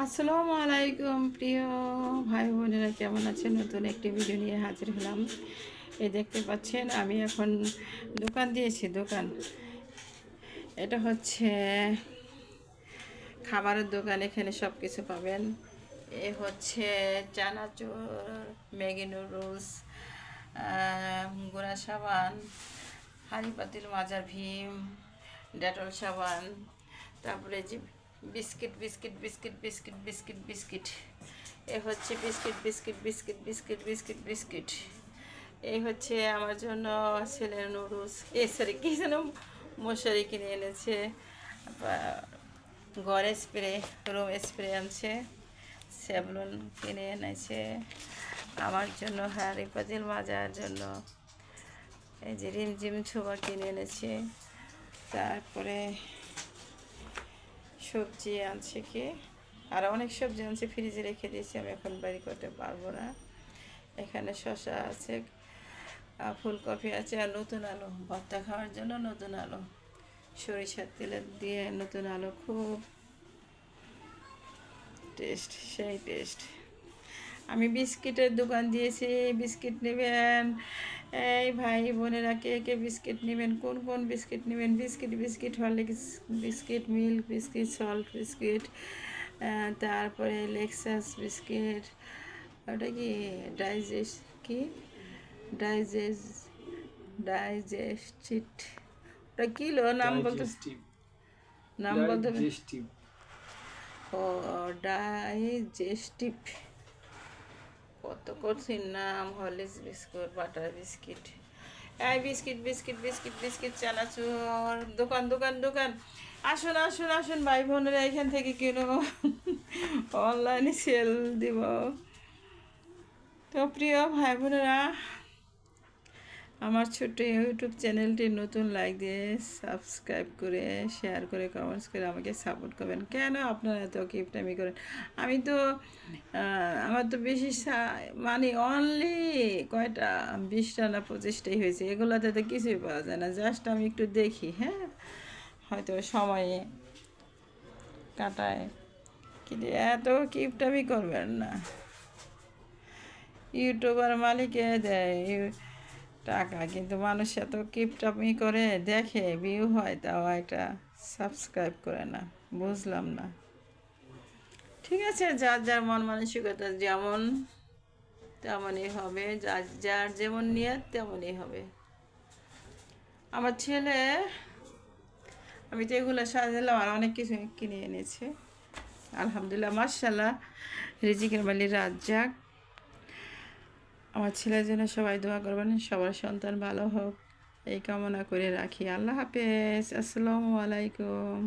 আসসালামু আলাইকুম প্রিয় ভাই বোনেরা, কেমন আছেন? নতুন একটি ভিডিও নিয়ে হাজির হলাম। এই দেখতে পাচ্ছেন আমি এখন দোকান দিয়েছি। এটা হচ্ছে খাবারের দোকান। এখানে সব কিছু পাবেন। এ হচ্ছে চানাচুর, ম্যাগি নুডলস, গুঁড়া সাবান, হাঁড়ি পাতিল মাজার ভীম, ডেটল সাবান, তারপরে যে biscuit biscuit biscuit biscuit biscuit biscuit এ হচ্ছে biscuit biscuit biscuit biscuit biscuit biscuit এই হচ্ছে আমার জন্য ছেলের নুডলস, সরি কী যেন মশারি কিনে এনেছে, ঘরে স্প্রে, রুম স্প্রে আনছে, স্যাভলন কিনে এনেছে আমার জন্য, হাঁড়ি পাতিল মাজার জন্য এই যে রিমঝিম ছোবা কিনে এনেছে। তারপরে সবজি আনছে কি, আর অনেক সবজি আনছে, ফ্রিজে রেখে দিয়েছি, আমি এখন বাড়ি করতে পারবো না। এখানে শসা আছে, ফুলকপি আছে, আর নতুন আলু, ভর্তা খাওয়ার জন্য নতুন আলু, সরিষার তেলে দিয়ে নতুন আলু, খুব টেস্ট, সেই টেস্ট। আমি বিস্কিটের দোকান দিয়েছি, বিস্কিট নেবেন এই ভাই বোনেরা, কে কে বিস্কিট নেবেন, কোন কোন বিস্কিট নেবেন? Biscuit biscuit Horlicks biscuit, milk biscuit, salt biscuit, তারপরে লেক্সাস বিস্কিট, ওটা কি ডাইজেস্ট ডাইজেস্টিট, ওটা কিলো নাম বলতে ও ডাইজেস্টিভ, কত কঠিন নাম। হরলিক্স বিস্কুট, বাটার বিস্কিট, এই বিস্কিট বিস্কিট বিস্কিট বিস্কিট, চানাচুর, দোকান দোকান দোকান, আসুন আসুন আসুন ভাই বোনেরা, এখান থেকে কিনো, অনলাইনে সেল দিব। তো প্রিয় ভাই বোনেরা, আমার ছোট্ট ইউটিউব চ্যানেলটি নতুন লাইক দিয়ে সাবস্ক্রাইব করে, শেয়ার করে, কমেন্টস করে আমাকে সাপোর্ট করবেন। কেন আপনারা এত কিপটামি করেন? আমি তো আমার তো বেশি মানে অনলি কয়টা 20টা না 25টাই হয়েছে, এগুলোতে তো কিছুই পাওয়া যায় না। জাস্ট আমি একটু দেখি, হ্যাঁ, হয়তো সময়ে কাটায়, কিন্তু এত কিপটামি করবেন না। ইউটিউবার মালিকে দেয় টাকা, কিন্তু মানুষ এত কিপটামি করে, দেখে ভিউ হয়, তাও একটা সাবস্ক্রাইব করে না, বুঝলাম না। ঠিক আছে, যার যার মন মানসিকতা যেমন তেমনই হবে, যার যার যেমন নিয়ত তেমনই হবে। আমার ছেলে, আমি তো এগুলো সাজালাম, আর অনেক কিছু কিনে এনেছে। আলহামদুলিল্লাহ, মাশাআল্লাহ, রিজিকের মালিক রাজ্জাক। আমার ছেলের জন্য সবাই দোয়া করবেন, সবার সন্তান ভালো হোক, এই কামনা করে রাখি। আল্লাহ হাফেজ, আসসালামু আলাইকুম।